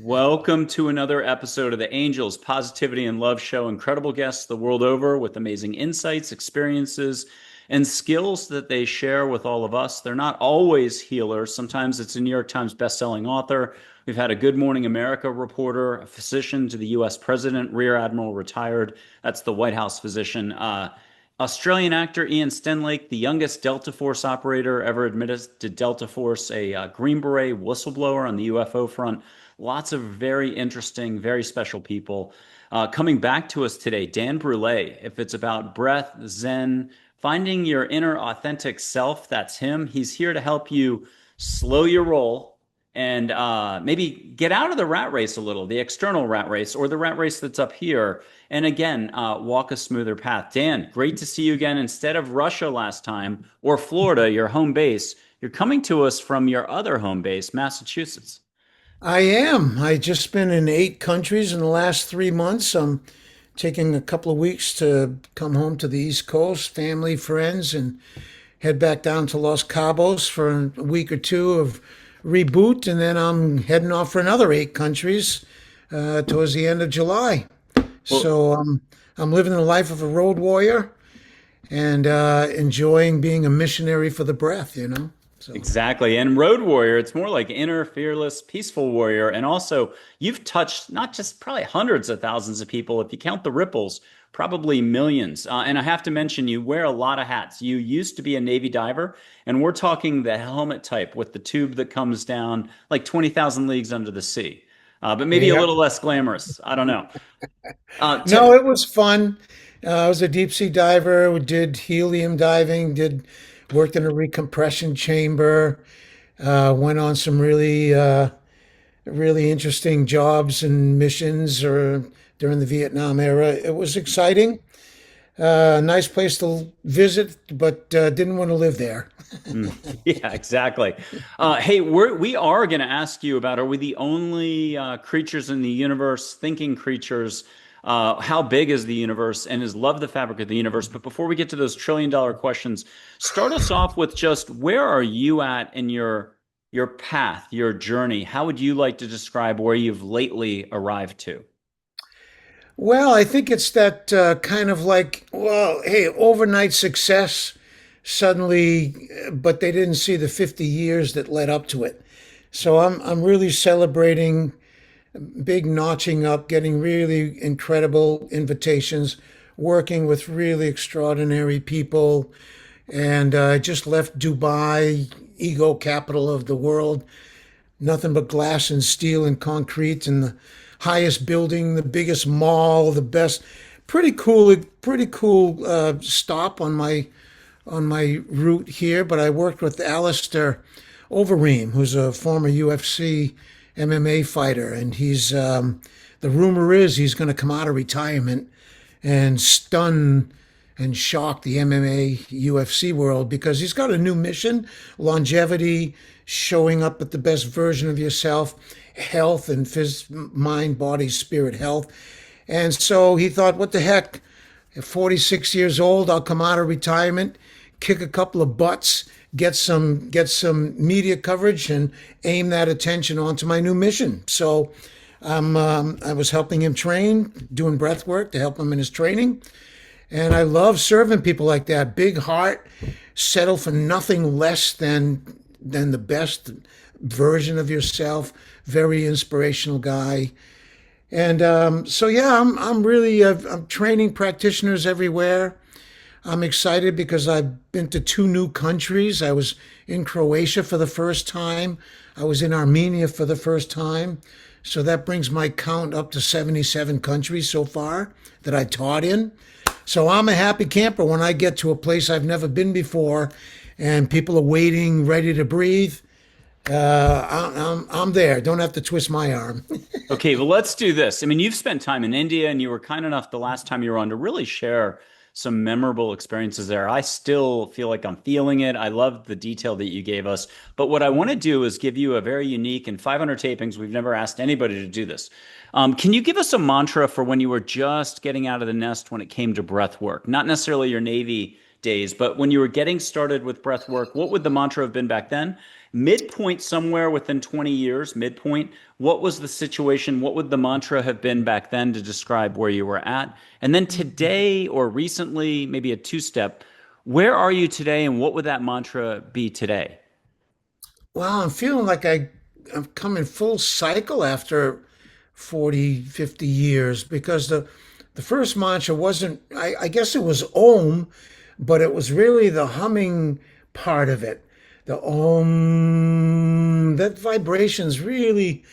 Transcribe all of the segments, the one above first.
Welcome to another episode of the Angels Positivity and Love Show. Incredible guests the world over with amazing insights, experiences, and skills that they share with all of us. They're not always healers. Sometimes it's a New York Times bestselling author. We've had a Good Morning America reporter, a physician to the U.S. president, Rear Admiral retired. That's the White House physician. Australian actor Ian Stenlake, the youngest Delta Force operator ever admitted to Delta Force, a Green Beret whistleblower on the UFO front. Lots of very interesting, very special people. Coming back to us today, Dan Brulé. If it's about breath, Zen, finding your inner authentic self, that's him. He's here to help you slow your roll and maybe get out of the rat race a little, the external rat race or the rat race that's up here. And again, walk a smoother path. Dan, great to see you again. Instead of Russia last time or Florida, your home base, you're coming to us from your other home base, Massachusetts. I am. I just been in 8 countries in the last 3 months. I'm taking a couple of weeks to come home to the East Coast, family, friends, and head back down to Los Cabos for a week or two of reboot, and then I'm heading off for another 8 countries towards the end of July. Well, So I'm living the life of a road warrior and enjoying being a missionary for the breath. So. exactly. And Road Warrior, it's more like inner, fearless, peaceful warrior. And also, you've touched not just probably hundreds of thousands of people, if you count the ripples, probably millions. And I have to mention, you wear a lot of hats. You used to be a Navy diver, and we're talking the helmet type with the tube that comes down like 20,000 leagues under the sea. But maybe a Yep. little less glamorous. I don't know. No, it was fun. I was a deep sea diver. We did helium diving. Did worked in a recompression chamber. Went on some really interesting jobs and missions or during the Vietnam era. It was exciting. Nice place to visit, but didn't want to live there. Mm, yeah, exactly. Hey, we are going to ask you about, are we the only creatures in the universe, thinking creatures? How big is the universe, and is love the fabric of the universe? But before we get to those trillion-dollar questions, start us off with just where are you at in your path, your journey? How would you like to describe where you've lately arrived to? Well, I think it's that kind of like, well, hey, overnight success suddenly, but they didn't see the 50 years that led up to it. So I'm really celebrating big notching up, getting really incredible invitations, working with really extraordinary people. And I just left Dubai, ego capital of the world, nothing but glass and steel and concrete, and the highest building, the biggest mall, the best. Pretty cool stop on my route here. But I worked with Alistair Overeem, who's a former UFC MMA fighter, and the rumor is he's going to come out of retirement and stun and shock the MMA UFC world because he's got a new mission: longevity, showing up at the best version of yourself, health and mind, body, spirit health. And so he thought, what the heck? At 46 years old, I'll come out of retirement, kick a couple of butts, get some media coverage, and aim that attention onto my new mission. So I was helping him train, doing breath work to help him in his training. And I love serving people like that. Big heart, settle for nothing less than the best version of yourself. Very inspirational guy. And so yeah, I'm training practitioners everywhere. I'm excited because I've been to 2 new countries. I was in Croatia for the first time. I was in Armenia for the first time. So that brings my count up to 77 countries so far that I taught in. So I'm a happy camper when I get to a place I've never been before and people are waiting, ready to breathe. I'm there. Don't have to twist my arm. Okay, well, let's do this. I mean, you've spent time in India, and you were kind enough the last time you were on to really share some memorable experiences there. I still feel like I'm feeling it. I love the detail that you gave us. But what I want to do is give you a very unique, and 500 tapings, we've never asked anybody to do this. Can you give us a mantra for when you were just getting out of the nest when it came to breath work? Not necessarily your Navy days, but when you were getting started with breath work, what would the mantra have been back then? Midpoint somewhere within 20 years, midpoint, what was the situation? What would the mantra have been back then to describe where you were at? And then today or recently, maybe a two-step, where are you today and what would that mantra be today? Well, I'm feeling like I'm coming full cycle after 40, 50 years because the first mantra wasn't, I guess it was Om, but it was really the humming part of it. The Om, that vibration's really,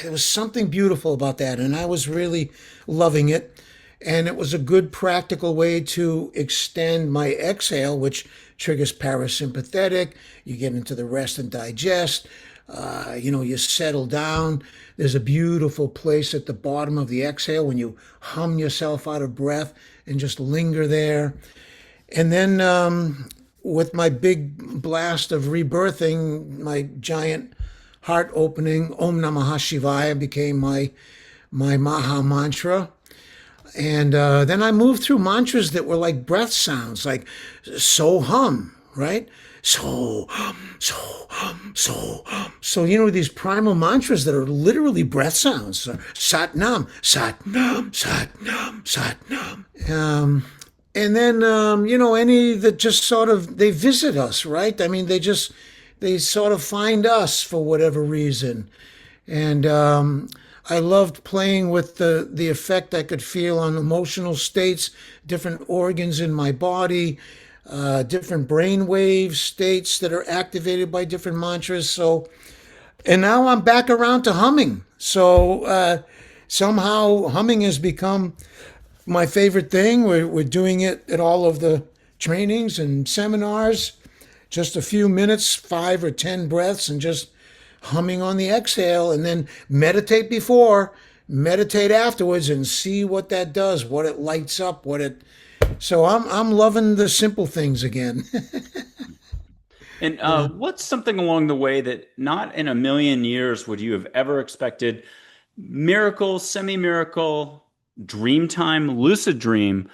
there was something beautiful about that, and I was really loving it. And it was a good practical way to extend my exhale, which triggers parasympathetic. You get into the rest and digest. You settle down. There's a beautiful place at the bottom of the exhale when you hum yourself out of breath and just linger there. And then with my big blast of rebirthing, my giant heart opening, Om Namah Shivaya became my Maha mantra. And then I moved through mantras that were like breath sounds, like so hum, right? So hum, so hum, so hum. So, these primal mantras that are literally breath sounds. Sat Nam, Sat Nam, Sat Nam, Sat Nam. And then, any that just sort of, they visit us, right? I mean, they sort of find us for whatever reason. And I loved playing with the effect I could feel on emotional states, different organs in my body, different brainwave states that are activated by different mantras. So, and now I'm back around to humming. So somehow humming has become my favorite thing. We're doing it at all of the trainings and seminars. Just a few minutes, 5 or 10 breaths, and just humming on the exhale, and then meditate before, meditate afterwards, and see what that does, what it lights up, So I'm loving the simple things again. And what's something along the way that not in a million years would you have ever expected? Miracle, semi-miracle, dream time, lucid dream,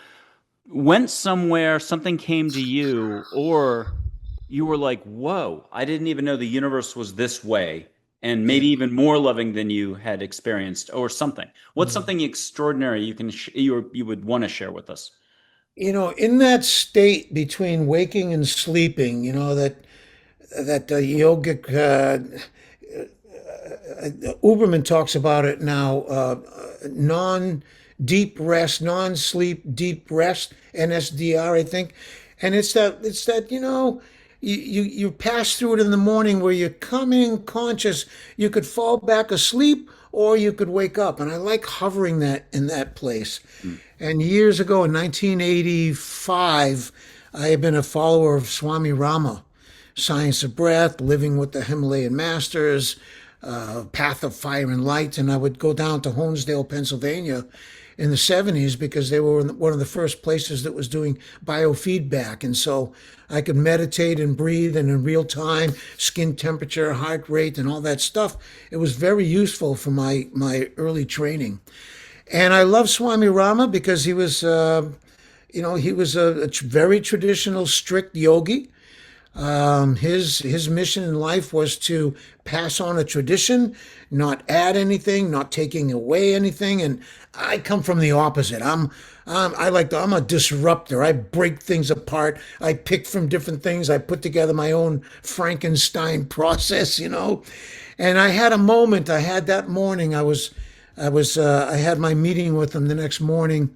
went somewhere, something came to you, or you were like, whoa, I didn't even know the universe was this way, and maybe even more loving than you had experienced, or something. What's something extraordinary you would want to share with us? In that state between waking and sleeping, that yogic Uberman talks about it now, non-deep rest, non-sleep, deep rest, NSDR, I think. And it's that, you pass through it in the morning where you come in conscious. You could fall back asleep or you could wake up. And I like hovering that in that place. And years ago in 1985, I had been a follower of Swami Rama, Science of Breath, Living with the Himalayan Masters, Path of Fire and Light. And I would go down to Honesdale, Pennsylvania in the 70s because they were one of the first places that was doing biofeedback. And so I could meditate and breathe, and in real time, skin temperature, heart rate, and all that stuff. It was very useful for my early training. And I love Swami Rama because he was, he was a very traditional, strict yogi. His mission in life was to pass on a tradition, not add anything, not taking away anything. And I come from the opposite. I'm a disruptor. I break things apart. I pick from different things. I put together my own Frankenstein process, And I had a moment. I had that morning. I had my meeting with him the next morning.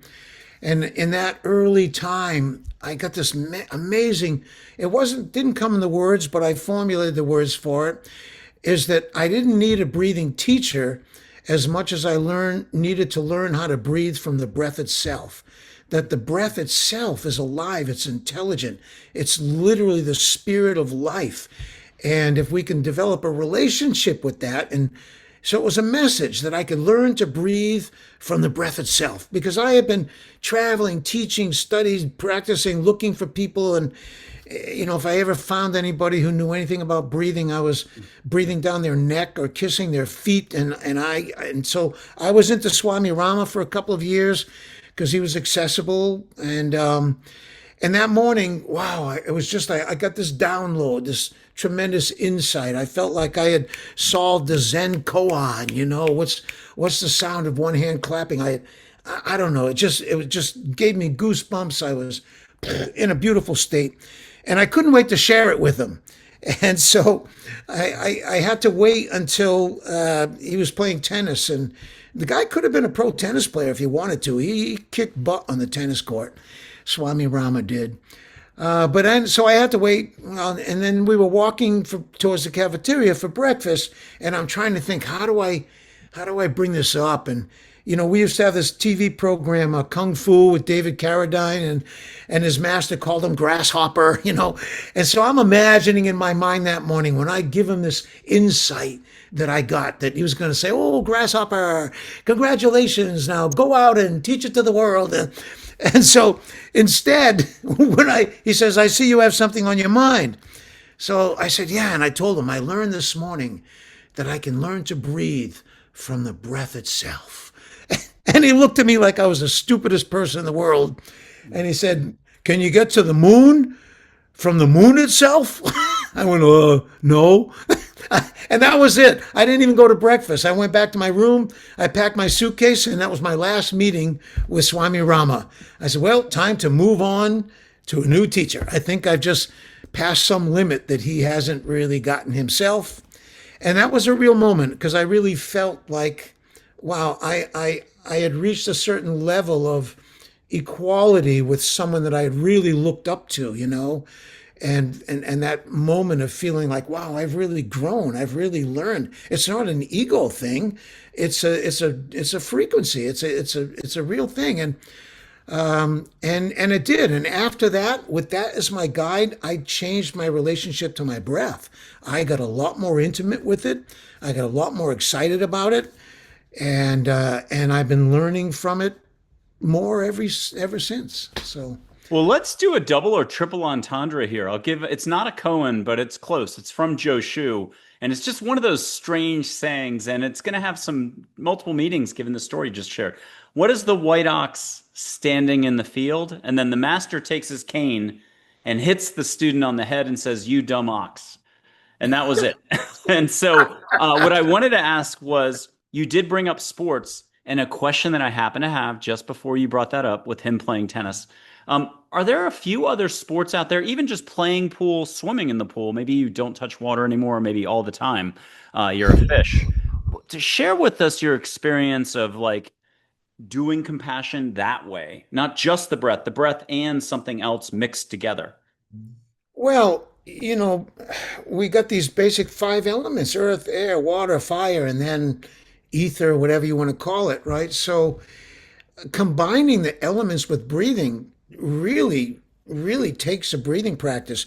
And in that early time, I got this amazing, didn't come in the words, but I formulated the words for it, is that I didn't need a breathing teacher as much as I needed to learn how to breathe from the breath itself. That the breath itself is alive, it's intelligent, it's literally the spirit of life. And if we can develop a relationship with that, and so it was a message that I could learn to breathe from the breath itself, because I had been traveling, teaching, studies, practicing, looking for people. And, if I ever found anybody who knew anything about breathing, I was breathing down their neck or kissing their feet. And so I was into Swami Rama for a couple of years because he was accessible. And that morning, wow, it was just, I got this download, this tremendous insight. I felt like I had solved the Zen koan, what's the sound of one hand clapping? I don't know. It just gave me goosebumps. I was in a beautiful state, and I couldn't wait to share it with him. And so I had to wait until he was playing tennis, and the guy could have been a pro tennis player if he wanted to. He kicked butt on the tennis court. Swami Rama did. So I had to wait, and then we were walking towards the cafeteria for breakfast, and I'm trying to think, how do I bring this up? And we used to have this TV program, Kung Fu with David Carradine, and his master called him Grasshopper, And so I'm imagining in my mind that morning when I give him this insight that I got, that he was going to say, "Oh, Grasshopper, congratulations! Now go out and teach it to the world." And so instead, he says, "I see you have something on your mind." So I said, "Yeah," and I told him, "I learned this morning that I can learn to breathe from the breath itself." And he looked at me like I was the stupidest person in the world. And he said, "Can you get to the moon from the moon itself?" I went, no. And that was it. I didn't even go to breakfast. I went back to my room. I packed my suitcase, and that was my last meeting with Swami Rama. I said, well, time to move on to a new teacher. I think I've just passed some limit that he hasn't really gotten himself. And that was a real moment, because I really felt like, wow, I had reached a certain level of equality with someone that I had really looked up to, and that moment of feeling like, wow, I've really grown, I've really learned. It's not an ego thing, it's a frequency, it's a real thing. And it did. And after that, with that as my guide, I changed my relationship to my breath. I got a lot more intimate with it. I got a lot more excited about it, and I've been learning from it more ever since. So. Well, let's do a double or triple entendre here. It's not a koan, but it's close. It's from Joe Shu, and it's just one of those strange sayings, and it's going to have some multiple meanings given the story you just shared. What is the white ox standing in the field? And then the master takes his cane and hits the student on the head and says, "You dumb ox." And that was it. And so what I wanted to ask was, you did bring up sports, and a question that I happen to have just before you brought that up with him playing tennis. Are there a few other sports out there, even just playing pool, swimming in the pool? Maybe you don't touch water anymore, maybe all the time. You're a fish. To share with us your experience of like doing compassion that way, not just the breath and something else mixed together. Well, we got these basic 5 elements: earth, air, water, fire, and then ether, whatever you want to call it, right? So combining the elements with breathing really, really takes a breathing practice.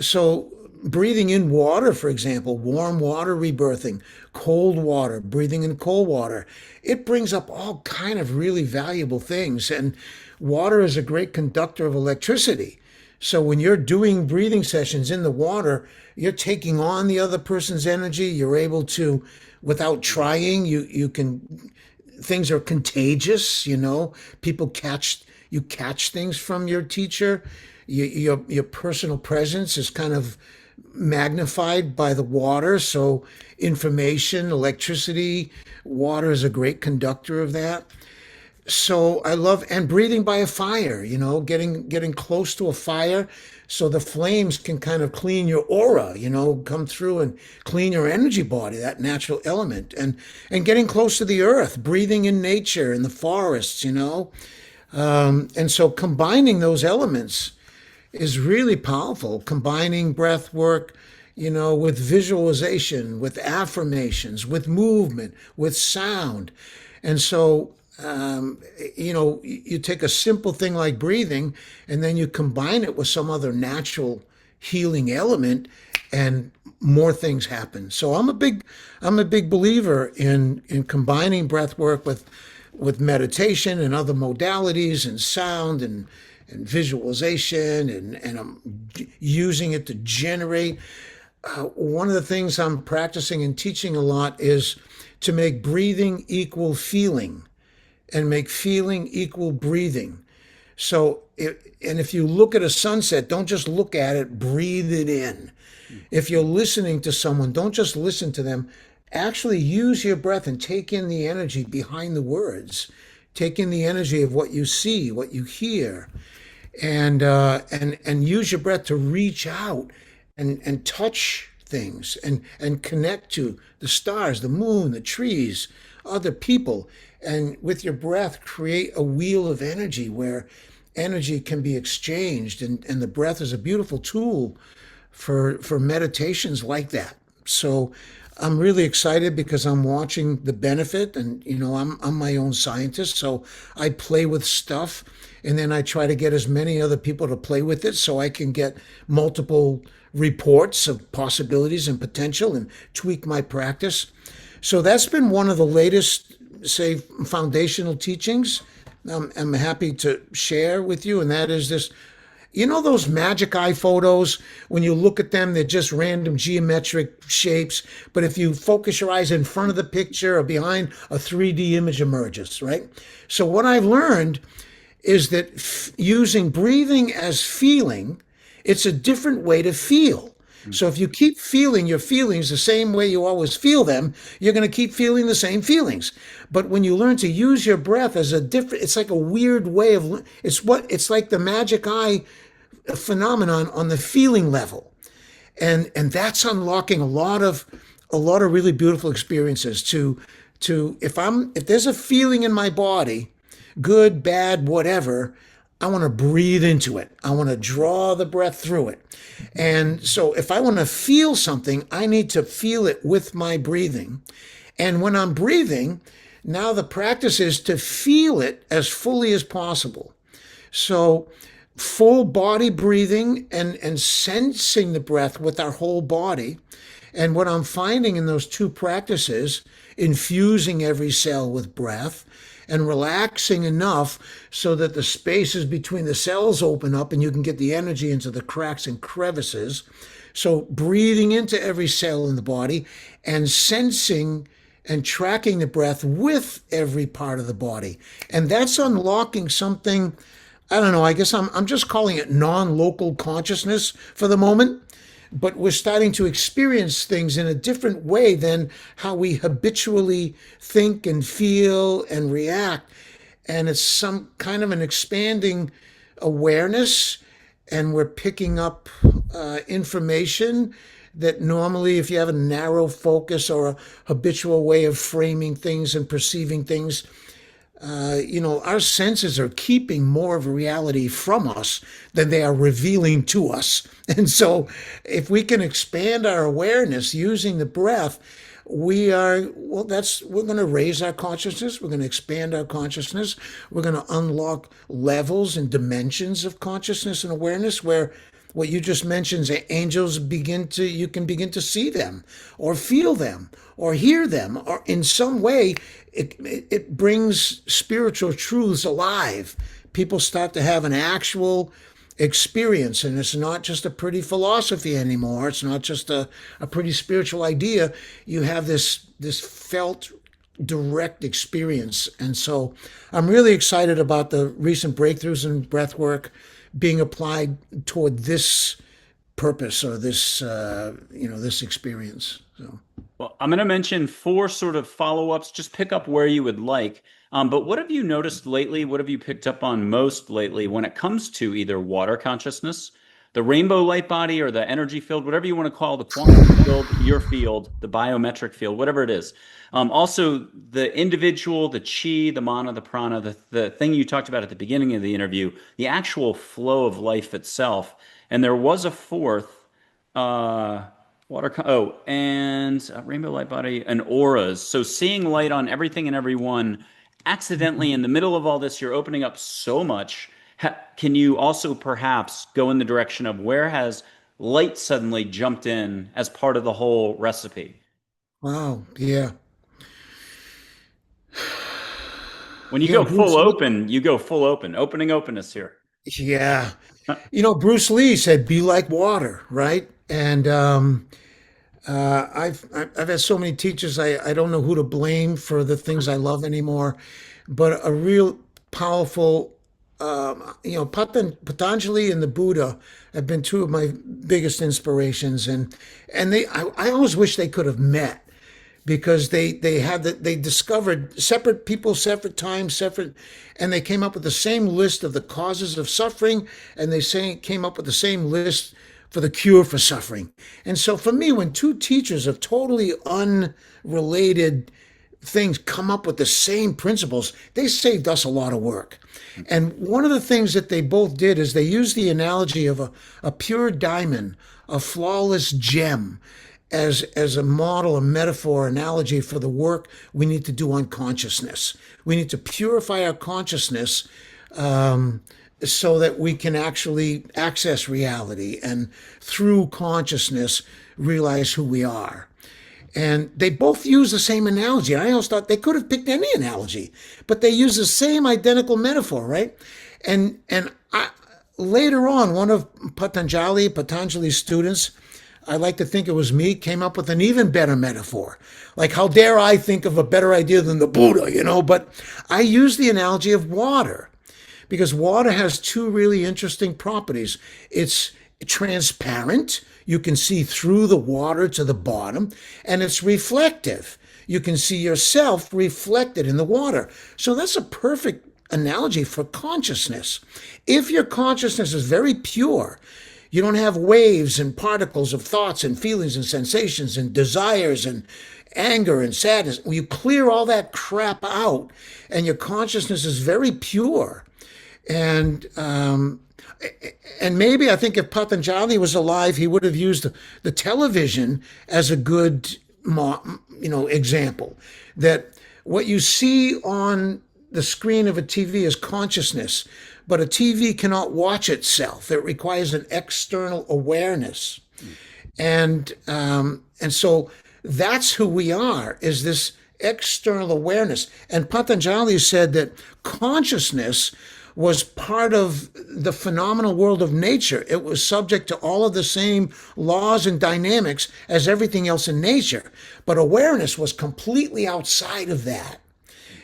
So breathing in water, for example, warm water rebirthing, cold water, breathing in cold water, it brings up all kind of really valuable things. And water is a great conductor of electricity. So when you're doing breathing sessions in the water, you're taking on the other person's energy. You're able to, without trying, you can, things are contagious, people catch things from your teacher. Your personal presence is kind of magnified by the water. So information, electricity, water is a great conductor of that. So I love, and breathing by a fire, getting close to a fire so the flames can kind of clean your aura, come through and clean your energy body, that natural element, and getting close to the earth, breathing in nature, in the forests, and so combining those elements is really powerful. Combining breath work, with visualization, with affirmations, with movement, with sound. And so, you take a simple thing like breathing, and then you combine it with some other natural healing element, and more things happen. So I'm a big believer in combining breath work with meditation and other modalities and sound and visualization, and I'm using it to generate. One of the things I'm practicing and teaching a lot is to make breathing equal feeling and make feeling equal breathing. So, and if you look at a sunset, don't just look at it, breathe it in. If you're listening to someone, don't just listen to them. Actually use your breath and take in the energy behind the words. Take in the energy of what you see, what you hear, and use your breath to reach out and touch things and connect to the stars, the moon, the trees, other people, and with your breath create a wheel of energy where energy can be exchanged, and the breath is a beautiful tool for meditations like that. So I'm really excited because I'm watching the benefit, and I'm my own scientist, so I play with stuff, and then I try to get as many other people to play with it so I can get multiple reports of possibilities and potential and tweak my practice. So that's been one of the latest, say, foundational teachings I'm happy to share with you, and that is this. You know those magic eye photos, when you look at them, they're just random geometric shapes, but if you focus your eyes in front of the picture or behind, a 3D image emerges, right? So what I've learned is that using breathing as feeling, it's a different way to feel. So if you keep feeling your feelings the same way you always feel them, you're going to keep feeling the same feelings. But when you learn to use your breath as a different, it's like a weird way of, it's like the magic eye phenomenon on the feeling level. And that's unlocking a lot of really beautiful experiences to if there's a feeling in my body, good, bad, whatever, I want to breathe into it. I want to draw the breath through it. And so if I want to feel something, I need to feel it with my breathing. And when I'm breathing, now the practice is to feel it as fully as possible. So full body breathing and sensing the breath with our whole body. And what I'm finding in those two practices, infusing every cell with breath and relaxing enough so that the spaces between the cells open up and you can get the energy into the cracks and crevices. So breathing into every cell in the body and sensing and tracking the breath with every part of the body. And that's unlocking something, I don't know, I guess I'm just calling it non-local consciousness for the moment. But we're starting to experience things in a different way than how we habitually think and feel and react. And it's some kind of an expanding awareness, and we're picking up information that normally, if you have a narrow focus or a habitual way of framing things and perceiving things, our senses are keeping more of a reality from us than they are revealing to us. And so if we can expand our awareness using the breath, we're going to raise our consciousness. We're going to expand our consciousness. We're going to unlock levels and dimensions of consciousness and awareness where what you just mentioned, angels you can begin to see them or feel them or hear them, or in some way it brings spiritual truths alive. People start to have an actual experience, and it's not just a pretty philosophy anymore. It's not just a pretty spiritual idea. You have this felt direct experience. And so I'm really excited about the recent breakthroughs in breath work being applied toward this purpose or this experience. So, well, I'm going to mention 4 sort of follow-ups. Just pick up where you would like. But what have you noticed lately? What have you picked up on most lately when it comes to either water consciousness, the rainbow light body, or the energy field, whatever you want to call the quantum field, your field, the biometric field, whatever it is. Also, the individual, the chi, the mana, the prana, the thing you talked about at the beginning of the interview, the actual flow of life itself. And there was a 4th, and rainbow light body and auras. So seeing light on everything and everyone. Accidentally, in the middle of all this, you're opening up so much. Can you also perhaps go in the direction of where has light suddenly jumped in as part of the whole recipe? wow, yeah. When you go full Bruce Lee, open, you go full open. Opening openness here. yeah. Bruce Lee said, "Be like water," right? And I've had so many teachers. I don't know who to blame for the things I love anymore, but a real powerful Patanjali and the Buddha have been two of my biggest inspirations, and I always wish they could have met, because they discovered separate people, separate times, and they came up with the same list of the causes of suffering, and came up with the same list for the cure for suffering. And so for me, when two teachers of totally unrelated things come up with the same principles, they saved us a lot of work. And one of the things that they both did is they used the analogy of a pure diamond, a flawless gem, as a model, a metaphor, analogy for the work we need to do on consciousness. We need to purify our consciousness so that we can actually access reality, and through consciousness realize who we are. And they both use the same analogy. I always thought they could have picked any analogy, but they use the same identical metaphor, right? Later on, one of Patanjali's students, I like to think it was me, came up with an even better metaphor. Like, how dare I think of a better idea than the Buddha, But I use the analogy of water, because water has two really interesting properties. It's transparent. You can see through the water to the bottom, and it's reflective. You can see yourself reflected in the water. So that's a perfect analogy for consciousness. If your consciousness is very pure, you don't have waves and particles of thoughts and feelings and sensations and desires and anger and sadness. When you clear all that crap out and your consciousness is very pure, and maybe I think if Patanjali was alive, he would have used the television as a good, example. That what you see on the screen of a TV is consciousness, but a TV cannot watch itself. It requires an external awareness, and so that's who we are, is this external awareness. And Patanjali said that consciousness was part of the phenomenal world of nature. It was subject to all of the same laws and dynamics as everything else in nature. But awareness was completely outside of that.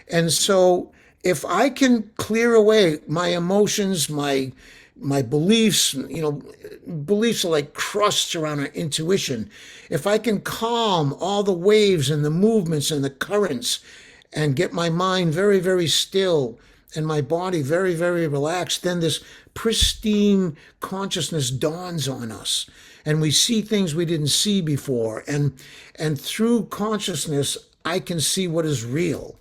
And so if I can clear away my emotions, my beliefs, beliefs are like crusts around our intuition. If I can calm all the waves and the movements and the currents and get my mind very, very still, and my body very, very relaxed, then this pristine consciousness dawns on us, and we see things we didn't see before. And through consciousness, I can see what is real.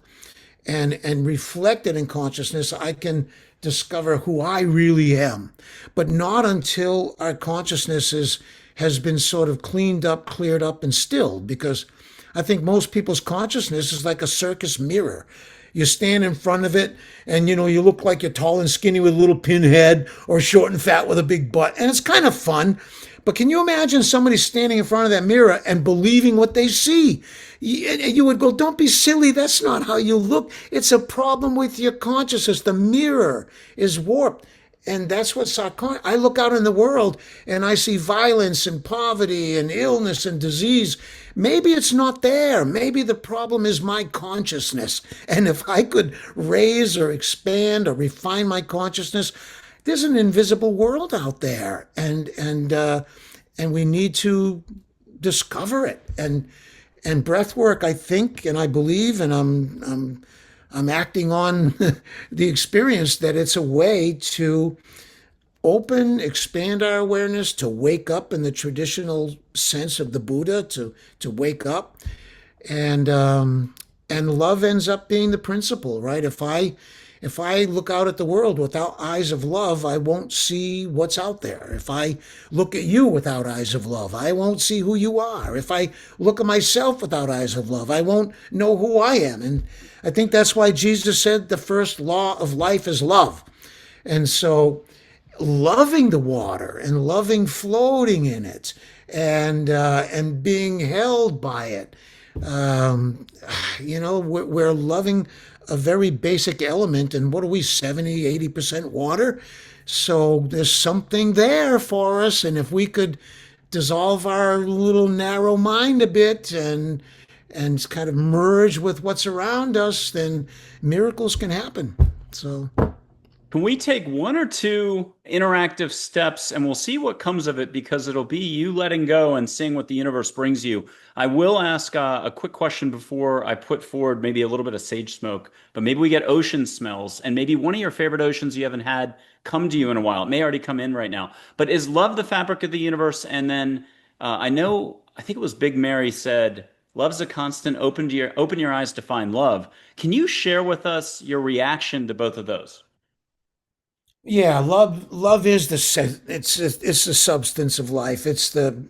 And reflected in consciousness, I can discover who I really am. But not until our consciousness has been sort of cleaned up, cleared up, and stilled, because I think most people's consciousness is like a circus mirror. You stand in front of it and, you look like you're tall and skinny with a little pinhead, or short and fat with a big butt. And it's kind of fun. But can you imagine somebody standing in front of that mirror and believing what they see? You would go, don't be silly. That's not how you look. It's a problem with your consciousness. The mirror is warped. And that's what's I look out in the world and I see violence and poverty and illness and disease. Maybe it's not there. Maybe the problem is my consciousness. And if I could raise or expand or refine my consciousness, there's an invisible world out there, and we need to discover it. And breathwork, I think, and I believe, and I'm acting on the experience that it's a way to expand our awareness, to wake up in the traditional sense of the Buddha, to wake up, and love ends up being the principle, right? If I look out at the world without eyes of love, I won't see what's out there. If I look at you without eyes of love, I won't see who you are. If I look at myself without eyes of love, I won't know who I am. And I think that's why Jesus said the first law of life is love. And so loving the water and loving floating in it and being held by it, we're loving a very basic element. And what are we, 70, 80% water? So there's something there for us. And if we could dissolve our little narrow mind a bit and kind of merge with what's around us, then miracles can happen. So Can we take one or two interactive steps and we'll see what comes of it because it'll be you letting go and seeing what the universe brings you. I will ask a quick question before I put forward maybe a little bit of sage smoke, but maybe we get ocean smells and maybe one of your favorite oceans you haven't had come to you in a while. It may already come in right now, but is love the fabric of the universe? And then I think it was Big Mary said, love's a constant. Open your eyes to find love. Can you share with us your reaction to both of those? Yeah, love is it's the substance of life. It's the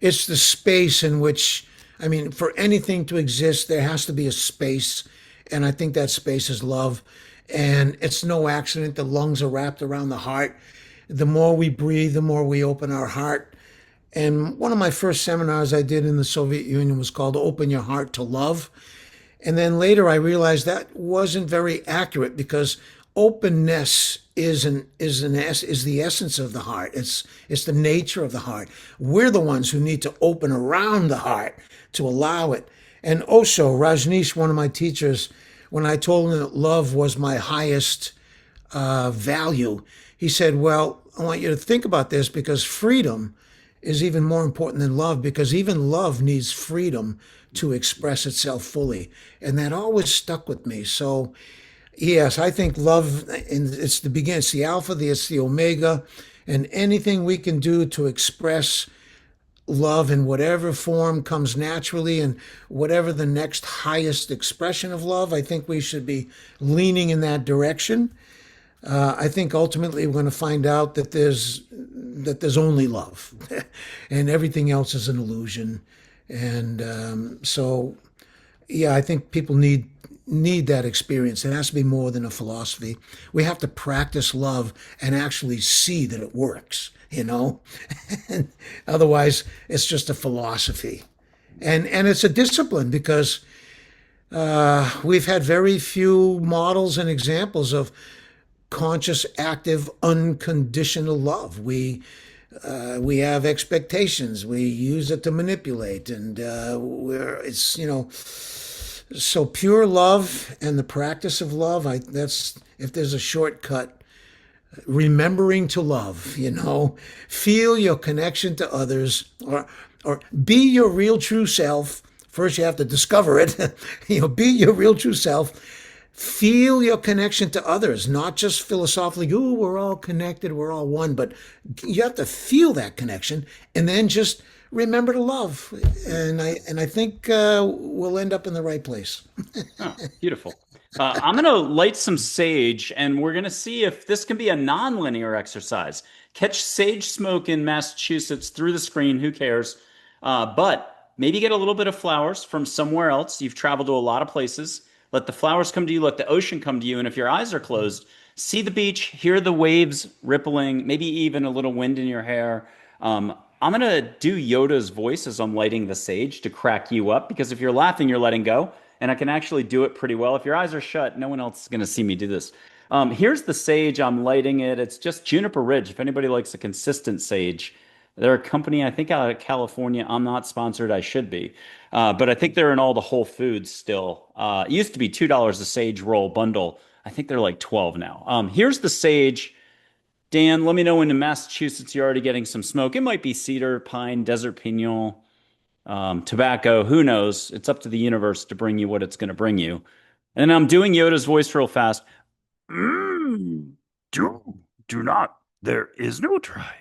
space in which, I mean, for anything to exist, there has to be a space, and I think that space is love. And it's no accident the lungs are wrapped around the heart. The more we breathe, the more we open our heart. And one of my first seminars I did in the Soviet Union was called Open Your Heart to Love. And then later I realized that wasn't very accurate because openness is the essence of the heart. It's the nature of the heart. We're the ones who need to open around the heart to allow it. And also Rajneesh, one of my teachers, when I told him that love was my highest value, he said, "Well, I want you to think about this because freedom is even more important than love because even love needs freedom to express itself fully." And that always stuck with me. So, yes, I think love, and it's the beginning, it's the alpha, it's the omega, and anything we can do to express love in whatever form comes naturally and whatever the next highest expression of love, I think we should be leaning in that direction. I think ultimately we're going to find out that there's only love, and everything else is an illusion. And so, yeah, I think people need that experience. It has to be more than a philosophy. We have to practice love and actually see that it works. And otherwise it's just a philosophy, and it's a discipline because we've had very few models and examples of conscious, active, unconditional love. We have expectations. We use it to manipulate, and so pure love and the practice of love. That's if there's a shortcut. Remembering to love, feel your connection to others, or be your real true self. First, you have to discover it. Be your real true self. Feel your connection to others, not just philosophically, oh, we're all connected, we're all one, but you have to feel that connection and then just remember to love. And I think we'll end up in the right place. Oh, beautiful. I'm going to light some sage and we're going to see if this can be a non-linear exercise. Catch sage smoke in Massachusetts through the screen, who cares? But maybe get a little bit of flowers from somewhere else. You've traveled to a lot of places. Let the flowers come to you, let the ocean come to you. And if your eyes are closed, see the beach, hear the waves rippling, maybe even a little wind in your hair. I'm going to do Yoda's voice as I'm lighting the sage to crack you up because if you're laughing, you're letting go. And I can actually do it pretty well. If your eyes are shut, no one else is going to see me do this. Here's the sage. I'm lighting it. It's just Juniper Ridge. If anybody likes a consistent sage, they're a company, I think, out of California. I'm not sponsored. I should be. But I think they're in all the Whole Foods still. It used to be $2 a sage roll bundle. I think they're like 12 now. Here's the sage. Dan, let me know when in Massachusetts you're already getting some smoke. It might be cedar, pine, desert pinon, tobacco. Who knows? It's up to the universe to bring you what it's going to bring you. And I'm doing Yoda's voice real fast. Mm, do not. There is no try.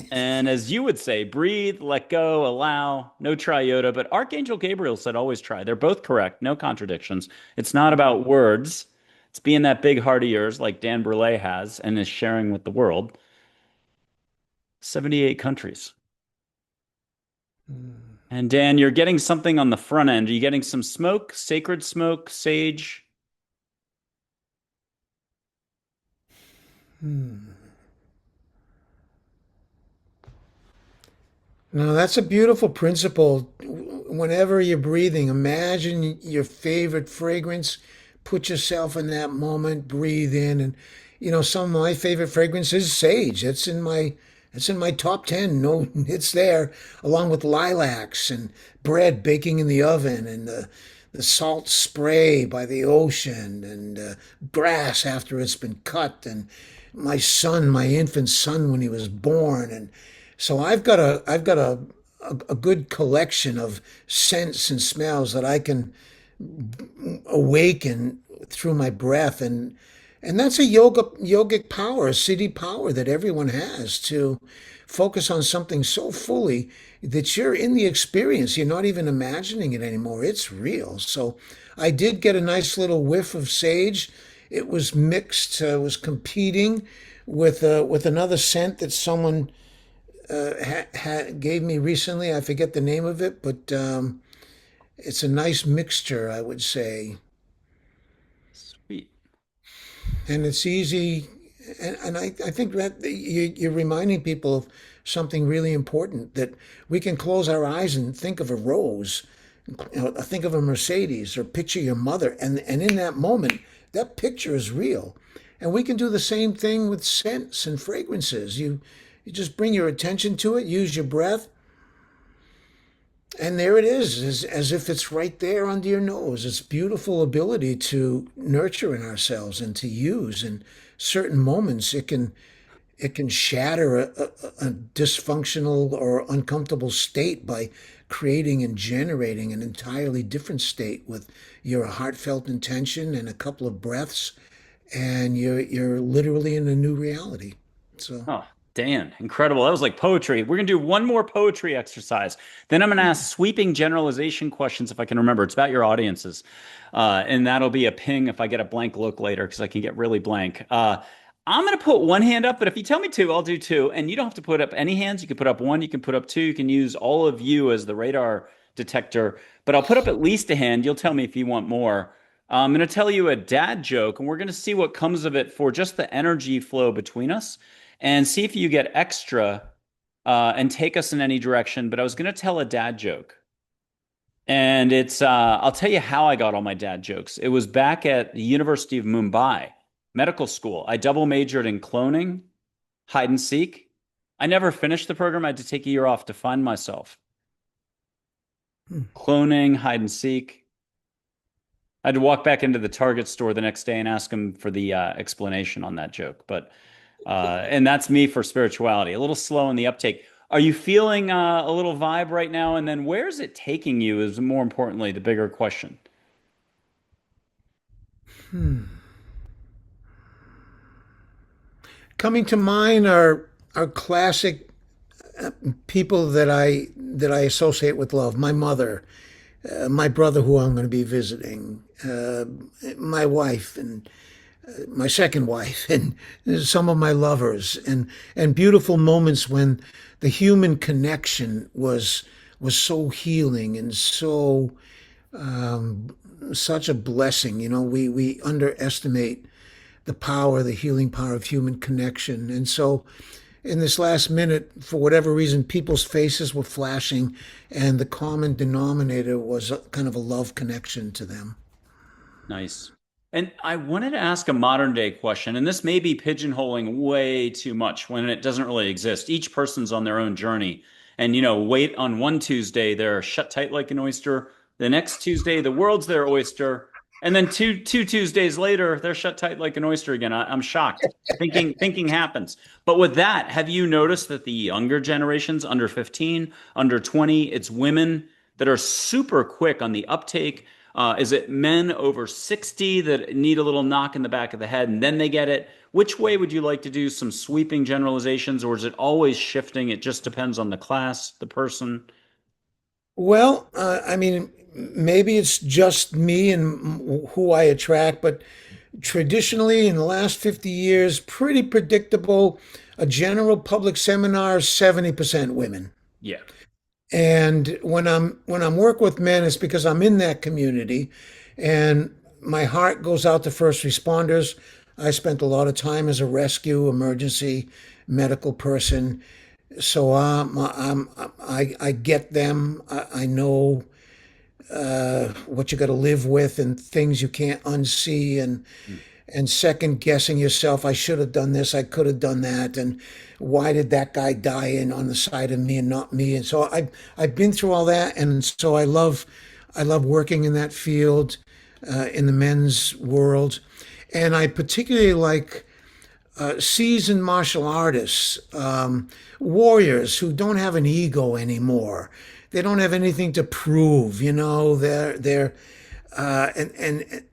And as you would say, breathe, let go, allow, no try Yoda. But Archangel Gabriel said always try. They're both correct, no contradictions. It's not about words. It's being that big heart of yours like Dan Brulé has and is sharing with the world. 78 countries. And Dan, you're getting something on the front end. Are you getting some smoke, sacred smoke, sage? No, that's a beautiful principle. Whenever you're breathing, imagine your favorite fragrance. Put yourself in that moment, breathe in, and some of my favorite fragrance is sage. It's in my top 10. No, it's there, along with lilacs and bread baking in the oven and the salt spray by the ocean, and grass after it's been cut, and my son, my infant son, when he was born. And so I've got a good collection of scents and smells that I can awaken through my breath. And that's a yogic power, a siddhi power that everyone has, to focus on something so fully that you're in the experience. You're not even imagining it anymore. It's real. So I did get a nice little whiff of sage. It was mixed, was competing with another scent that someone gave me recently. I forget the name of it, but it's a nice mixture, I would say. Sweet. And it's easy. And I think that you're reminding people of something really important, that we can close our eyes and think of a rose, think of a Mercedes, or picture your mother. And in that moment, that picture is real. And we can do the same thing with scents and fragrances. You just bring your attention to it, use your breath, and there it is, as if it's right there under your nose. It's beautiful ability to nurture in ourselves and to use in certain moments. It can shatter a dysfunctional or uncomfortable state by creating and generating an entirely different state with your heartfelt intention and a couple of breaths, and you're literally in a new reality. So. Oh, Dan, incredible. That was like poetry. We're going to do one more poetry exercise. Then I'm going to ask sweeping generalization questions if I can remember. It's about your audiences. And that'll be a ping if I get a blank look later, because I can get really blank. I'm going to put one hand up, but if you tell me two, I'll do two. And you don't have to put up any hands. You can put up one, you can put up two. You can use all of you as the radar detector, but I'll put up at least a hand. You'll tell me if you want more. I'm going to tell you a dad joke, and we're going to see what comes of it for just the energy flow between us, and see if you get extra and take us in any direction. But I was going to tell a dad joke. And I'll tell you how I got all my dad jokes. It was back at the University of Mumbai medical school. I double majored in cloning, hide and seek. I never finished the program. I had to take a year off to find myself. Cloning, hide and seek. I had to walk back into the Target store the next day and ask him for the explanation on that joke. But and that's me for spirituality. A little slow in the uptake. Are you feeling a little vibe right now? And then where's it taking you is more importantly the bigger question. Coming to mind are classic people that I associate with love. My mother, my brother, who I'm going to be visiting, my wife, and my second wife, and some of my lovers, and beautiful moments when the human connection was so healing and so such a blessing. You know, we underestimate the power, the healing power of human connection. And so in this last minute, for whatever reason, people's faces were flashing, and the common denominator was kind of a love connection to them. Nice. And I wanted to ask a modern day question, and this may be pigeonholing way too much when it doesn't really exist. Each person's on their own journey. And, wait, on one Tuesday, they're shut tight like an oyster. The next Tuesday, the world's their oyster. And then two Tuesdays later, they're shut tight like an oyster again. I'm shocked. Thinking happens. But with that, have you noticed that the younger generations, under 15, under 20, it's women that are super quick on the uptake? Is it men over 60 that need a little knock in the back of the head and then they get it? Which way would you like to do some sweeping generalizations, or is it always shifting? It just depends on the class, the person. Well, I mean, maybe it's just me and who I attract, but traditionally in the last 50 years, pretty predictable. A general public seminar, 70% women. Yeah. And when I'm working with men, it's because I'm in that community, and my heart goes out to first responders. I spent a lot of time as a rescue, emergency medical person, so I get them. I know what you got to live with and things you can't unsee, and second guessing yourself. I should have done this. I could have done that. And why did that guy die in on the side of me and not me? And so I've been through all that. And so I love working in that field, in the men's world. And I particularly like seasoned martial artists, warriors who don't have an ego anymore. They don't have anything to prove, you know. And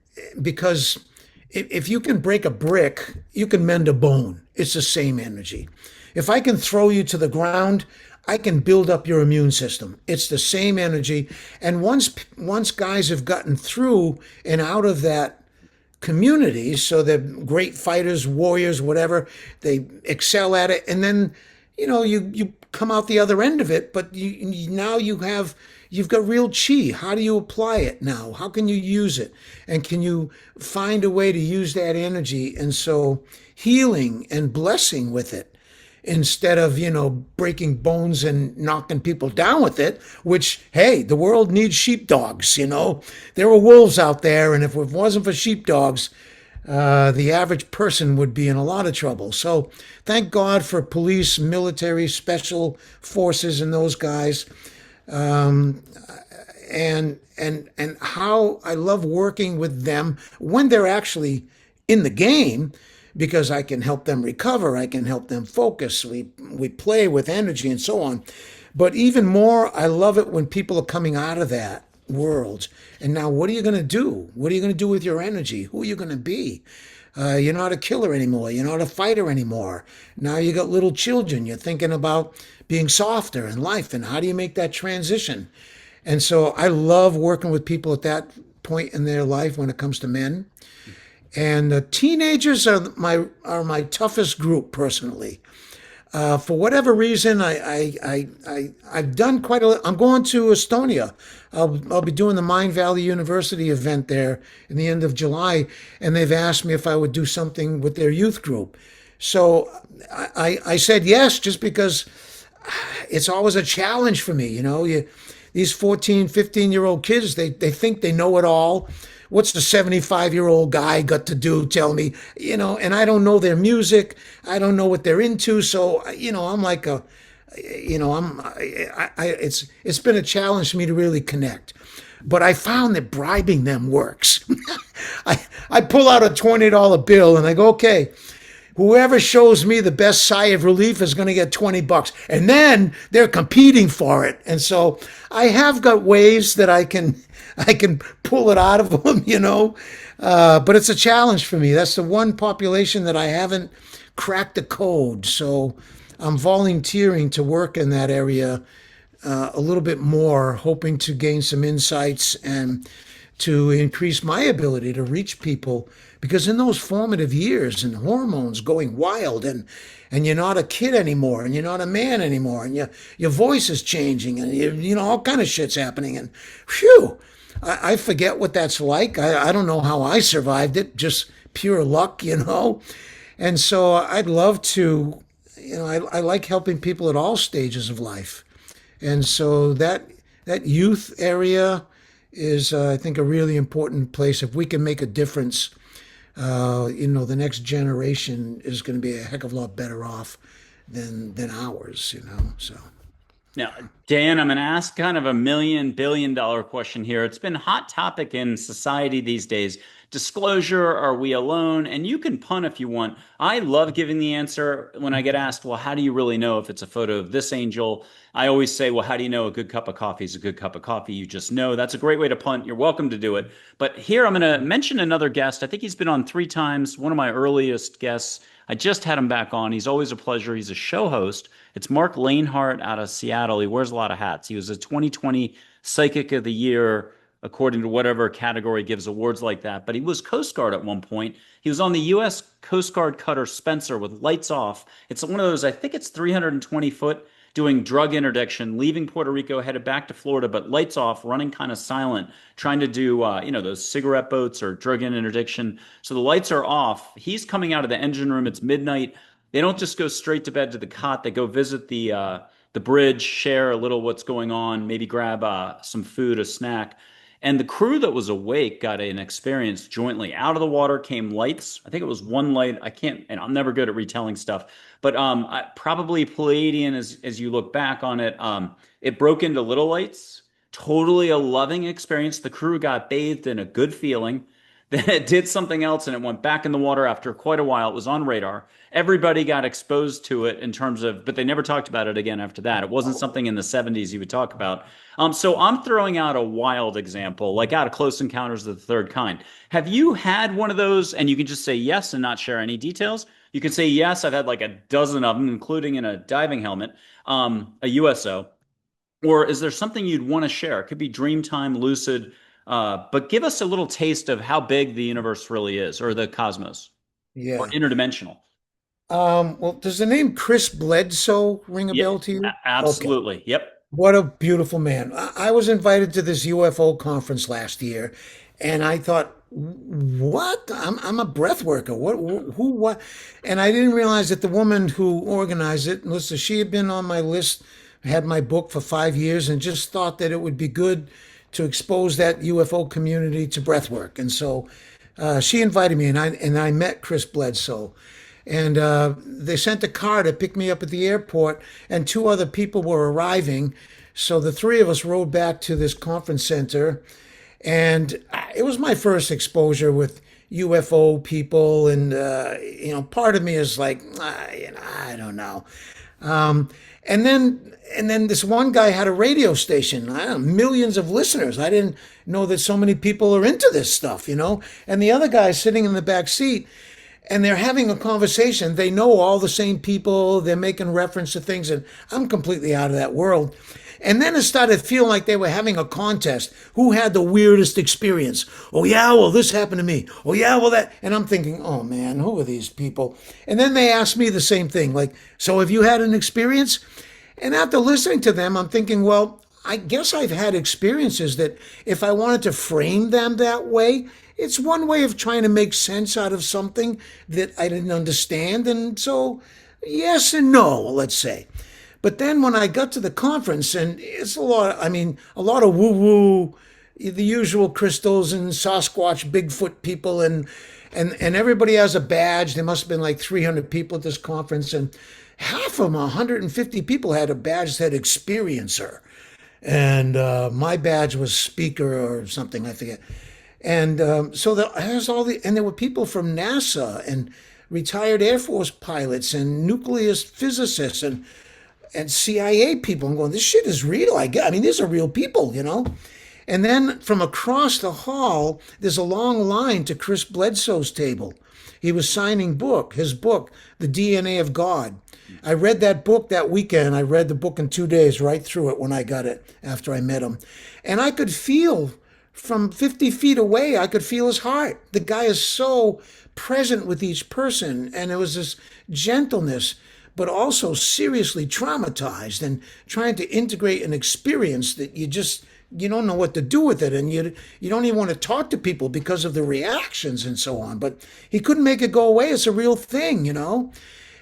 because if you can break a brick, you can mend a bone. It's the same energy. If I can throw you to the ground, I can build up your immune system. It's the same energy. And once guys have gotten through and out of that community, so they're great fighters, warriors, whatever, they excel at it, and then you come out the other end of it, but now you've got real chi. How do you apply it now? How can you use it? And can you find a way to use that energy? And so healing and blessing with it instead of, breaking bones and knocking people down with it, which, hey, the world needs sheepdogs, There are wolves out there, and if it wasn't for sheepdogs, the average person would be in a lot of trouble. So thank God for police, military, special forces, and those guys. And how I love working with them when they're actually in the game, because I can help them recover, I can help them focus. We play with energy and so on. But even more, I love it when people are coming out of that world. And now, what are you going to do? What are you going to do with your energy? Who are you going to be? You're not a killer anymore. You're not a fighter anymore. Now you got little children. You're thinking about being softer in life, and how do you make that transition? And so I love working with people at that point in their life when it comes to men. And teenagers are my toughest group personally. For whatever reason, I've done quite a. I'm going to Estonia. I'll be doing the Mind Valley University event there in the end of July, and they've asked me if I would do something with their youth group. So I said yes, just because it's always a challenge for me. These 14, 15-year-old kids, they think they know it all. What's the 75-year-old guy got to do? Tell me, and I don't know their music. I don't know what they're into. So, I'm like it's been a challenge for me to really connect. But I found that bribing them works. I pull out a $20 bill and I go, okay, whoever shows me the best sigh of relief is going to get $20. And then they're competing for it. And so I have got ways that I can pull it out of them, but it's a challenge for me. That's the one population that I haven't cracked the code. So I'm volunteering to work in that area a little bit more, hoping to gain some insights and to increase my ability to reach people. Because in those formative years and hormones going wild, and you're not a kid anymore, and you're not a man anymore, and your voice is changing, and all kind of shit's happening, and phew, I forget what that's like. I don't know how I survived it, just pure luck, And so I'd love to, I like helping people at all stages of life. And so that youth area is, I think, a really important place. If we can make a difference, the next generation is going to be a heck of a lot better off than ours, so. Now, Dan, I'm going to ask kind of a $1,000,000,000,000 question here. It's been a hot topic in society these days. Disclosure, are we alone? And you can pun if you want. I love giving the answer when I get asked, well, how do you really know if it's a photo of this angel? I always say, well, how do you know a good cup of coffee is a good cup of coffee? You just know. That's a great way to punt. You're welcome to do it. But here I'm going to mention another guest. I think he's been on 3 times, one of my earliest guests. I just had him back on. He's always a pleasure. He's a show host. It's Mark Lanehart out of Seattle. He wears a lot of hats. He was a 2020 Psychic of the Year, according to whatever category gives awards like that. But he was Coast Guard at one point. He was on the U.S. Coast Guard cutter Spencer with lights off. It's one of those, I think it's 320 foot, doing drug interdiction, leaving Puerto Rico, headed back to Florida, but lights off, running kind of silent, trying to do, those cigarette boats or drug interdiction. So the lights are off. He's coming out of the engine room. It's midnight. They don't just go straight to bed to the cot. They go visit the bridge, share a little what's going on, maybe grab some food, a snack. And the crew that was awake got an experience jointly. Out of the water came lights. I think it was one light. I can't, and I'm never good at retelling stuff, but probably Palladian as you look back on it. It broke into little lights, totally a loving experience. The crew got bathed in a good feeling. Then it did something else and it went back in the water after quite a while. It was on radar. Everybody got exposed to it in terms of, but they never talked about it again after that. It wasn't something in the 70s you would talk about. So I'm throwing out a wild example, like out of Close Encounters of the Third Kind. Have you had one of those? And you can just say yes and not share any details. You can say yes, I've had like a dozen of them, including in a diving helmet, a USO. Or is there something you'd want to share? It could be Dreamtime, Lucid, but give us a little taste of how big the universe really is, or the cosmos, or Yeah. interdimensional. Well, does the name Chris Bledsoe ring a Yeah, bell to you? Okay. absolutely. Yep. What a beautiful man. I was invited to this UFO conference last year, and I thought, what? I'm a breath worker. What, who, what? And I didn't realize that the woman who organized it, listen, she had been on my list, had my book for 5 years, and just thought that it would be good to expose that UFO community to breath work. And so she invited me, and I met Chris Bledsoe. And they sent a car to pick me up at the airport, and two other people were arriving. So the three of us rode back to this conference center, and it was my first exposure with UFO people. And part of me is like, I don't know. Um, and then this one guy had a radio station, I don't know, millions of listeners. I didn't know that so many people are into this stuff. And the other guy sitting in the back seat, and they're having a conversation. They know all the same people. They're making reference to things, and I'm completely out of that world. And then it started feeling like they were having a contest. Who had the weirdest experience? Oh, yeah, well, this happened to me. Oh, yeah, well, that. And I'm thinking, oh, man, who are these people? And then they asked me the same thing, like, so have you had an experience? And after listening to them, I'm thinking, well, I guess I've had experiences that if I wanted to frame them that way, it's one way of trying to make sense out of something that I didn't understand. And so, yes and no, let's say. But then when I got to the conference, and it's a lot of woo woo, the usual crystals and Sasquatch, Bigfoot people, and everybody has a badge. There must have been like 300 people at this conference, and half of them, 150 people, had a badge that said experiencer. And my badge was speaker or something, I forget. And so there's and there were people from NASA and retired Air Force pilots and nuclear physicists and CIA people. I'm going, this shit is real. I mean, these are real people. And then from across the hall, there's a long line to Chris Bledsoe's table. He was signing his book, The DNA of God. I read that book that weekend. I read the book in 2 days, right through it when I got it after I met him. And I could feel from 50 feet away, I could feel his heart. The guy is so present with each person. And there was this gentleness, but also seriously traumatized and trying to integrate an experience that you don't know what to do with it. And you don't even want to talk to people because of the reactions and so on. But he couldn't make it go away. It's a real thing.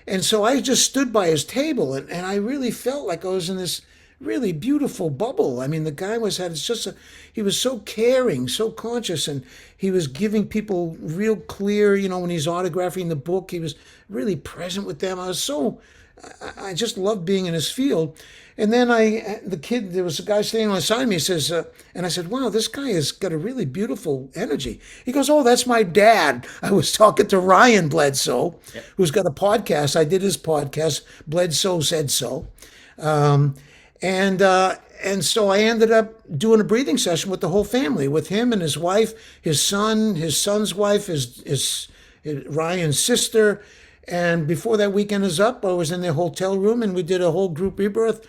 And so I just stood by his table, and I really felt like I was in this really beautiful bubble. I mean, the guy he was so caring, so conscious, and he was giving people real clear, when he's autographing the book, he was really present with them. I just loved being in his field. And then there was a guy standing beside me, says, and I said, wow, this guy has got a really beautiful energy. He goes, oh, that's my dad. I was talking to Ryan Bledsoe, Yep. who's got a podcast. I did his podcast, Bledsoe Said So. And so I ended up doing a breathing session with the whole family, with him and his wife, his son's wife, his Ryan's sister. And before that weekend is up, I was in their hotel room and we did a whole group rebirth.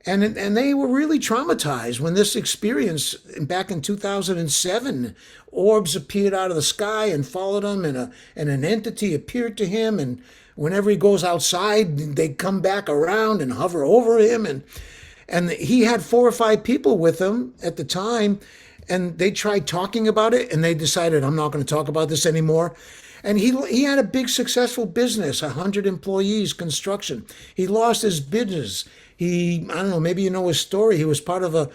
And they were really traumatized when this experience back in 2007, orbs appeared out of the sky and followed him, and an entity appeared to him. And whenever he goes outside, they come back around and hover over him. And he had 4 or 5 people with him at the time, and they tried talking about it, and they decided, I'm not going to talk about this anymore. And he had a big successful business, 100 employees, construction. He lost his business. I don't know, maybe you know his story. He was part of a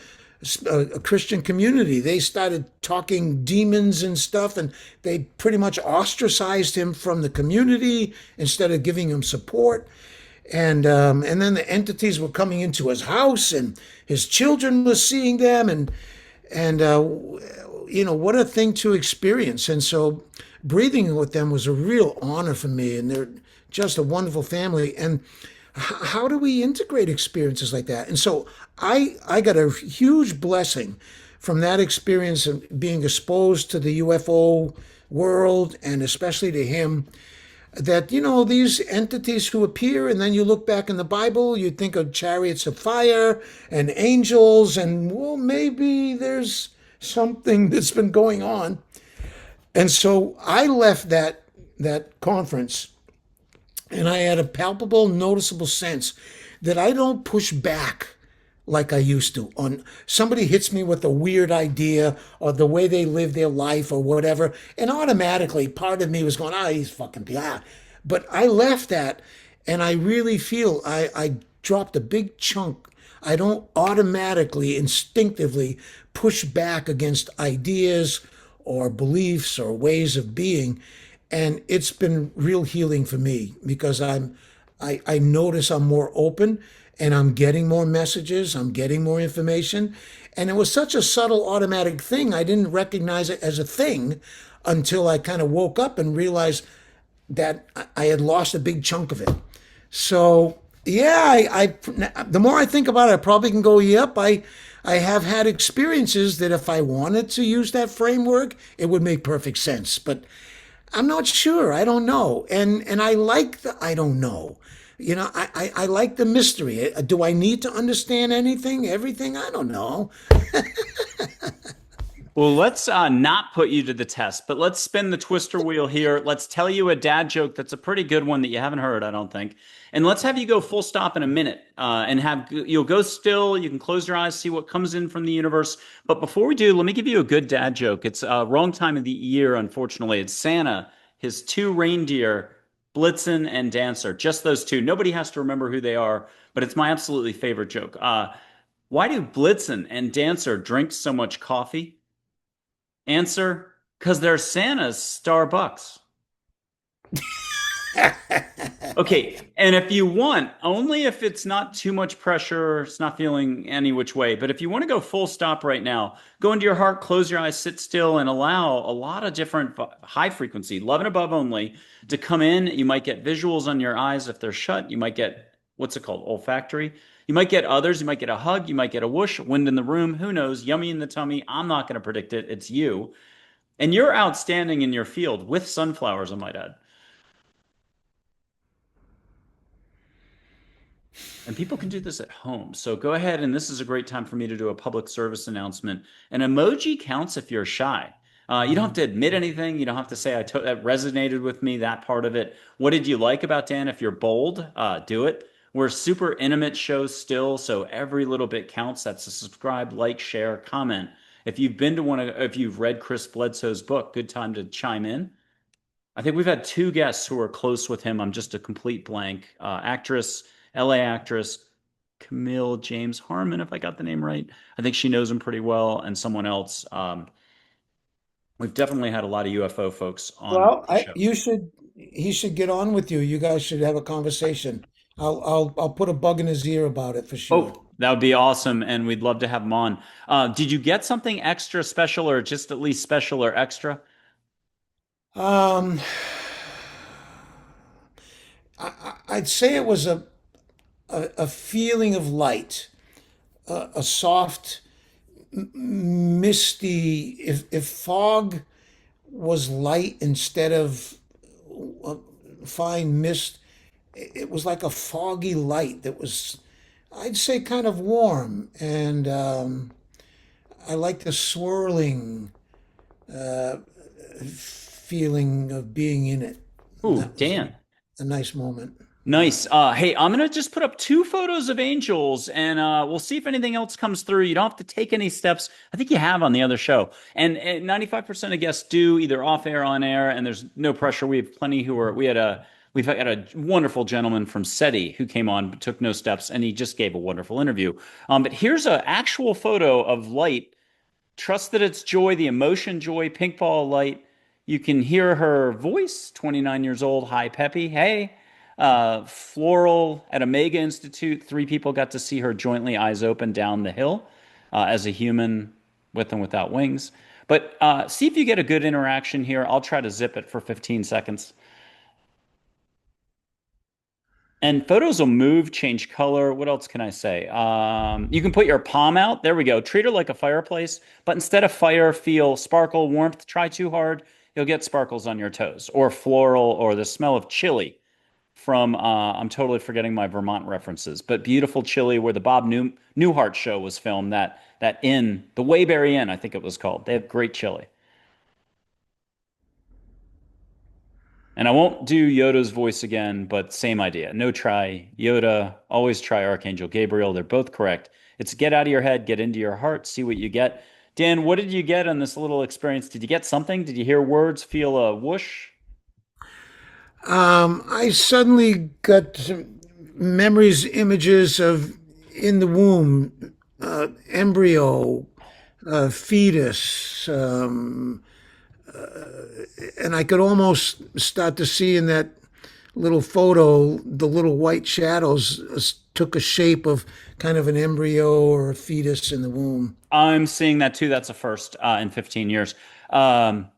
Christian community. They started talking demons and stuff, and they pretty much ostracized him from the community instead of giving him support. And then the entities were coming into his house, and his children were seeing them, and what a thing to experience. And so breathing with them was a real honor for me, and they're just a wonderful family. And how do we integrate experiences like that? And so I got a huge blessing from that experience of being exposed to the UFO world, and especially to him, that these entities who appear, and then you look back in the Bible, you think of chariots of fire and angels, and well, maybe there's something that's been going on. And so I left that conference, and I had a palpable, noticeable sense that I don't push back like I used to. On somebody hits me with a weird idea or the way they live their life or whatever, and automatically part of me was going, he's fucking blah. But I left that, and I really feel I dropped a big chunk. I don't automatically, instinctively push back against ideas or beliefs or ways of being. And it's been real healing for me because I notice I'm more open, and I'm getting more messages, I'm getting more information. And it was such a subtle automatic thing, I didn't recognize it as a thing until I kind of woke up and realized that I had lost a big chunk of it. So yeah, the more I think about it, I probably can go, yep, I have had experiences that if I wanted to use that framework, it would make perfect sense. But I'm not sure. I don't know. And I like the I don't know. I like the mystery. Do I need to understand anything, everything? I don't know. Well, let's not put you to the test, but let's spin the twister wheel here. Let's tell you a dad joke that's a pretty good one that you haven't heard, I don't think. And let's have you go full stop in a minute, and you'll go still. You can close your eyes, see what comes in from the universe. But before we do, let me give you a good dad joke. It's wrong time of the year, unfortunately. It's Santa, his two reindeer, Blitzen and Dancer. Just those two. Nobody has to remember who they are, but it's my absolutely favorite joke. Why do Blitzen and Dancer drink so much coffee? Answer, because they're Santa's Starbucks. Okay, and if you want, only if it's not too much pressure, it's not feeling any which way, but if you want to go full stop right now, go into your heart, close your eyes, sit still, and allow a lot of different high frequency, love and above only, to come in. You might get visuals on your eyes if they're shut. You might get, what's it called, olfactory. You might get others. You might get a hug. You might get a whoosh, wind in the room. Who knows? Yummy in the tummy. I'm not going to predict it. It's you. And you're outstanding in your field with sunflowers, I might add. And people can do this at home. So go ahead, and this is a great time for me to do a public service announcement. An emoji counts if you're shy. You don't have to admit anything. You don't have to say, that resonated with me, that part of it. What did you like about Dan? If you're bold, do it. We're super intimate shows still, so every little bit counts. That's a subscribe, like, share, comment. If you've read Chris Bledsoe's book, good time to chime in. I think we've had two guests who are close with him. I'm just a complete blank. LA actress Camille James Harmon, if I got the name right. I think she knows him pretty well, and someone else. We've definitely had a lot of UFO folks on Well, the show. he should get on with you. You guys should have a conversation. I'll put a bug in his ear about it for sure. Oh, that would be awesome, and we'd love to have him on. Did you get something extra special, or just at least special or extra? Um, I'd say it was a feeling of light, a soft, misty. If fog was light instead of fine mist, it was like a foggy light that was, I'd say, kind of warm. And I like the swirling feeling of being in it. And Ooh, that was Dan. a nice moment. Nice. Hey, I'm gonna just put up two photos of angels, and we'll see if anything else comes through. You don't have to take any steps. I think you have on the other show, and 95% of guests do either off air, on air, and there's no pressure. We have plenty who are. We've had a wonderful gentleman from SETI who came on, but took no steps, and he just gave a wonderful interview. But here's an actual photo of light. Trust that it's joy, the emotion, joy, pink ball light. You can hear her voice. 29 years old. Hi, Peppy. Hey. Floral at Omega Institute, 3 people got to see her jointly, eyes open, down the hill as a human with and without wings. But see if you get a good interaction here. I'll try to zip it for 15 seconds. And photos will move, change color. What else can I say? You can put your palm out. There we go. Treat her like a fireplace, but instead of fire, feel sparkle, warmth. Try too hard, you'll get sparkles on your toes, or floral, or the smell of chili from. I'm totally forgetting my Vermont references, but beautiful chili where the Bob Newhart show was filmed. That inn, the Waybury Inn, I think it was called. They have great chili. And I won't do Yoda's voice again, but same idea. No try Yoda, always try Archangel Gabriel. They're both correct. It's get out of your head, get into your heart, see what you get. Dan, what did you get on this little experience? Did you get something? Did you hear words, feel a whoosh? I suddenly got some memories, images of in the womb, embryo, fetus, and I could almost start to see in that little photo the little white shadows took a shape of kind of an embryo or a fetus in the womb. I'm seeing that too. That's a first in 15 years. Um,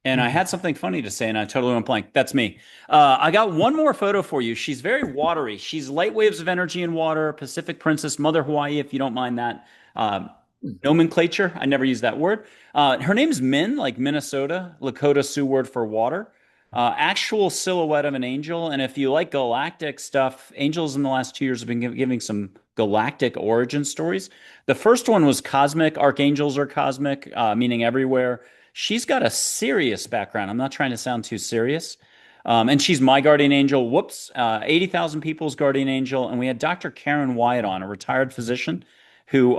and I had something funny to say, and I totally went blank. That's me. I got one more photo for you. She's very watery. She's light waves of energy in water, Pacific Princess, Mother Hawaii, if you don't mind that nomenclature. I never use that word. Her name's Minn, like Minnesota, Lakota Sioux word for water. Actual silhouette of an angel. And if you like galactic stuff, angels in the last 2 years have been giving some galactic origin stories. The first one was cosmic. Archangels are cosmic, meaning everywhere. She's got a serious background. I'm not trying to sound too serious. And she's my guardian angel. Whoops. 80,000 people's guardian angel. And we had Dr. Karen Wyatt on, a retired physician who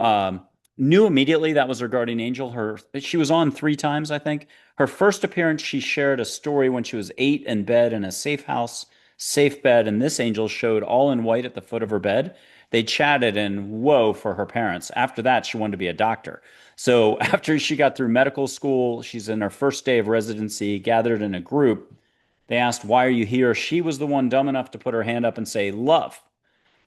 knew immediately that was her guardian angel. She was on 3 times, I think. Her first appearance, she shared a story when she was 8 in bed in a safe house, safe bed, and this angel showed all in white at the foot of her bed. They chatted, and whoa for her parents. After that, she wanted to be a doctor. So after she got through medical school, she's in her first day of residency, gathered in a group. They asked, "Why are you here?" She was the one dumb enough to put her hand up and say, "Love."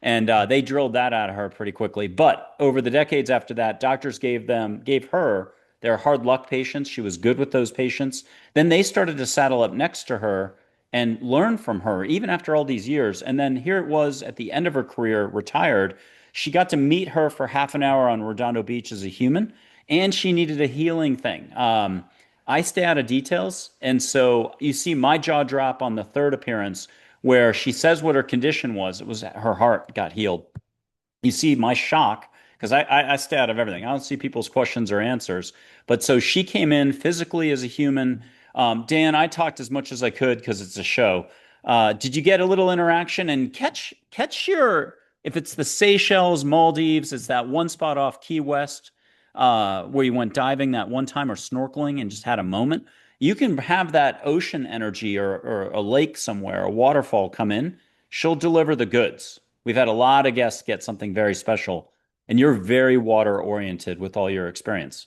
And they drilled that out of her pretty quickly. But over the decades after that, doctors gave her their hard luck patients. She was good with those patients. Then they started to saddle up next to her and learn from her, even after all these years. And then here it was at the end of her career, retired. She got to meet her for half an hour on Redondo Beach as a human, and she needed a healing thing. I stay out of details. And so you see my jaw drop on the third appearance where she says what her condition was. It was her heart got healed. You see my shock because I stay out of everything. I don't see people's questions or answers. But so she came in physically as a human. Dan, I talked as much as I could because it's a show. Did you get a little interaction and catch your if it's the Seychelles, Maldives, it's that one spot off Key West where you went diving that one time or snorkeling and just had a moment. You can have that ocean energy or a lake somewhere, a waterfall come in. She'll deliver the goods. We've had a lot of guests get something very special, and you're very water oriented with all your experience.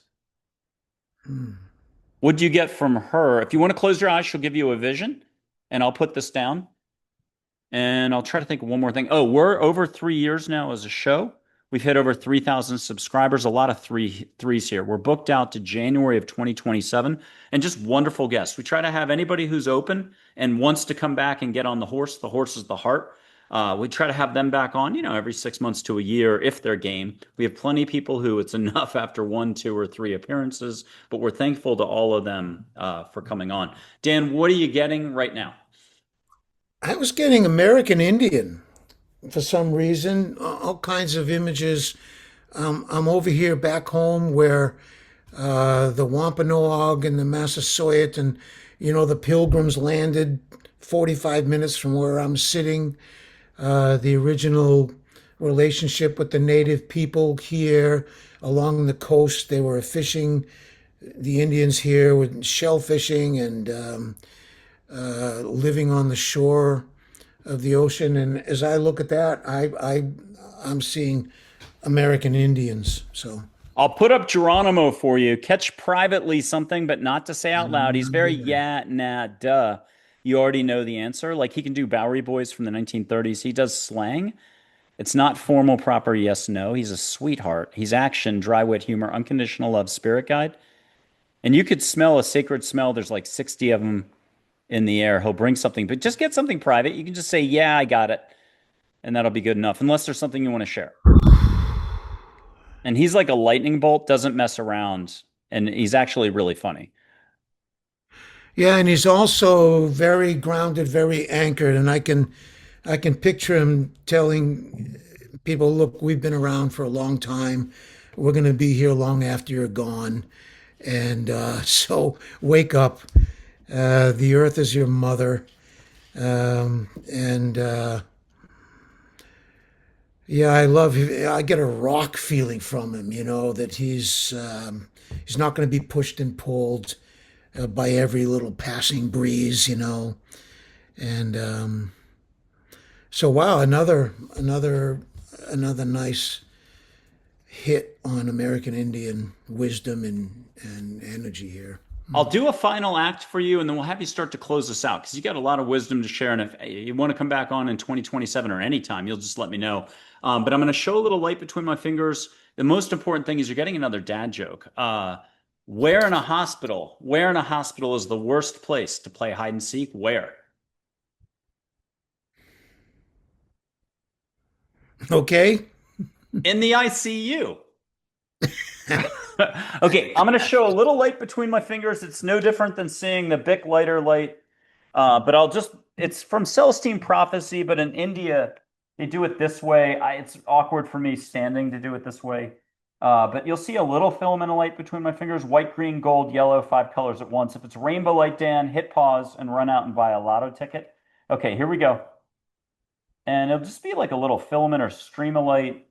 Hmm. What do you get from her? If you want to close your eyes, she'll give you a vision, and I'll put this down. And I'll try to think of one more thing. Oh, we're over 3 years now as a show. We've hit over 3,000 subscribers, a lot of threes here. We're booked out to January of 2027 and just wonderful guests. We try to have anybody who's open and wants to come back and get on the horse. The horse is the heart. We try to have them back on, every 6 months to a year if they're game. We have plenty of people who it's enough after 1, 2, or 3 appearances, but we're thankful to all of them for coming on. Dan, what are you getting right now? I was getting American Indian for some reason, all kinds of images. I'm over here back home where the Wampanoag and the Massasoit and, the Pilgrims landed 45 minutes from where I'm sitting. The original relationship with the native people here along the coast. They were fishing. The Indians here were shell fishing and living on the shore of the ocean. And as I look at that, I'm seeing American Indians. So I'll put up Geronimo for you. Catch privately something, but not to say out loud. He's very yeah, nah, duh. you already know the answer. Like he can do Bowery Boys from the 1930s. He does slang. It's not formal, proper yes, no. He's a sweetheart. He's action, dry wit humor, unconditional love, spirit guide. And you could smell a sacred smell. There's like 60 of them in the air. He'll bring something, but just get something private. You can just say, yeah, I got it. And that'll be good enough, unless there's something you want to share. And he's like a lightning bolt, doesn't mess around. And he's actually really funny. Yeah, and he's also very grounded, very anchored, and I can picture him telling people, "Look, we've been around for a long time. We're going to be here long after you're gone, and so wake up. The earth is your mother, and yeah, I get a rock feeling from him. That he's not going to be pushed and pulled by every little passing breeze. And so wow, another nice hit on American Indian wisdom and energy here. I'll do a final act for you, and then we'll have you start to close this out because you got a lot of wisdom to share. And if you want to come back on in 2027 or anytime, you'll just let me know. But I'm going to show a little light between my fingers. The most important thing is you're getting another dad joke. Where in a hospital? Where in a hospital is the worst place to play hide and seek? Where? Okay. In the ICU. Okay, I'm going to show a little light between my fingers. It's no different than seeing the Bic lighter light. But it's from Celestine Prophecy, but in India, they do it this way. It's awkward for me standing to do it this way. But you'll see a little filament of light between my fingers, white, green, gold, yellow, 5 colors at once. If it's rainbow light, Dan, hit pause and run out and buy a lotto ticket. Okay, here we go. And it'll just be like a little filament or stream of light.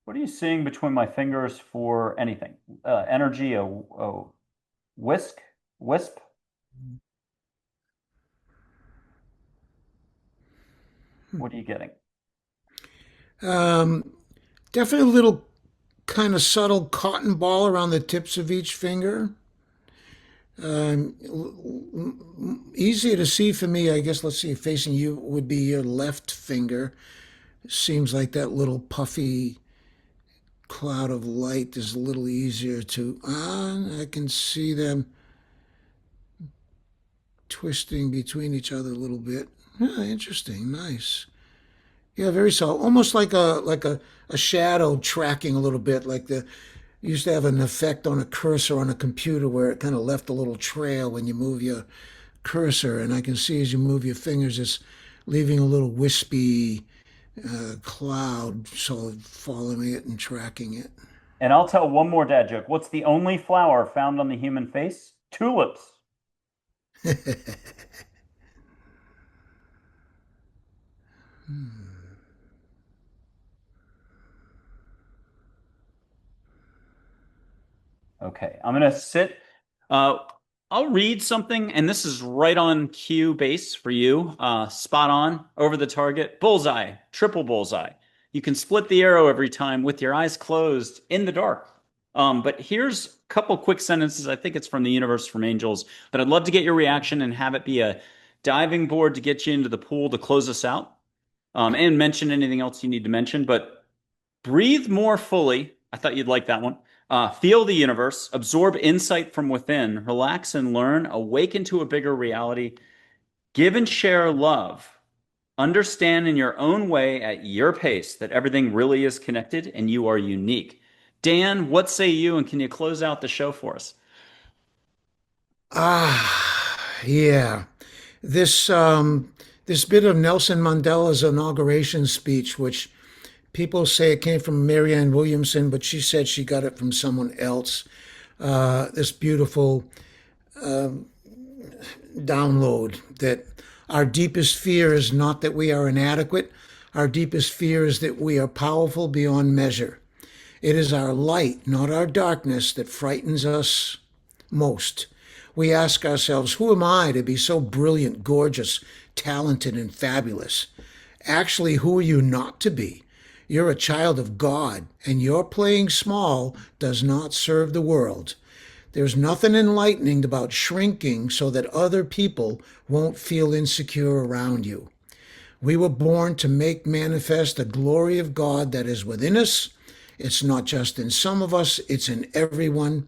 What are you seeing between my fingers for anything? Energy, a wisp? What are you getting? Um, Definitely a little kind of subtle cotton ball around the tips of each finger. Easier to see for me, I guess. Let's see, facing you would be your left finger. Seems like that little puffy cloud of light is a little easier to. I can see them twisting between each other a little bit. Interesting, nice. Yeah, very subtle, almost like a shadow tracking a little bit, like the used to have an effect on a cursor on a computer where it kind of left a little trail when you move your cursor, and I can see as you move your fingers, it's leaving a little wispy cloud, so following it and tracking it. And I'll tell one more dad joke. What's the only flower found on the human face? Tulips. Okay, I'm gonna sit. Uh, I'll read something, and this is right on cue base for you. Spot on, over the target, bullseye, triple bullseye. You can split the arrow every time with your eyes closed in the dark. But here's a couple quick sentences. I think it's from the Universe from Angels, but I'd love to get your reaction and have it be a diving board to get you into the pool to close us out. And mention anything else you need to mention, but breathe more fully. I thought you'd like that one. Feel the universe, absorb insight from within, relax and learn, awaken to a bigger reality, give and share love. Understand in your own way at your pace that everything really is connected and you are unique. Dan, what say you? And can you close out the show for us? Yeah. This bit of Nelson Mandela's inauguration speech, which people say it came from Marianne Williamson, but she said she got it from someone else. This beautiful download that our deepest fear is not that we are inadequate. Our deepest fear is that we are powerful beyond measure. It is our light, not our darkness, that frightens us most. We ask ourselves, who am I to be so brilliant, gorgeous, talented, and fabulous? Actually, who are you not to be? You're a child of God, and your playing small does not serve the world. There's nothing enlightening about shrinking so that other people won't feel insecure around you. We were born to make manifest the glory of God that is within us. It's not just in some of us, it's in everyone.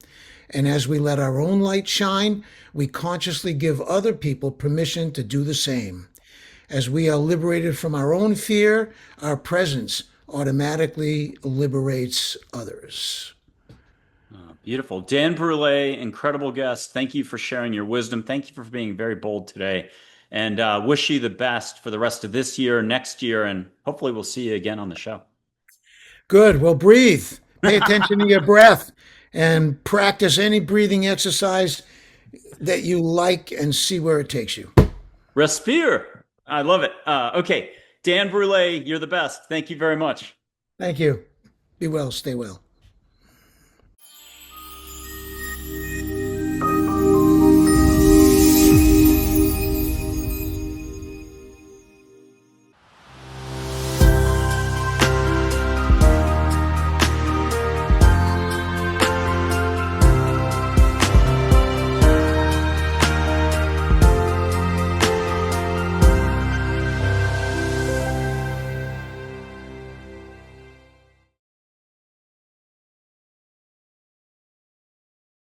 And as we let our own light shine, we consciously give other people permission to do the same. As we are liberated from our own fear, our presence automatically liberates others. Beautiful. Dan Brulé, incredible guest. Thank you for sharing your wisdom. Thank you for being very bold today. And wish you the best for the rest of this year, next year, and hopefully we'll see you again on the show. Good. Well, breathe. Pay attention to your breath and practice any breathing exercise that you like and see where it takes you. Respire. I love it. Okay. Dan Brulé, you're the best. Thank you very much. Thank you. Be well. Stay well.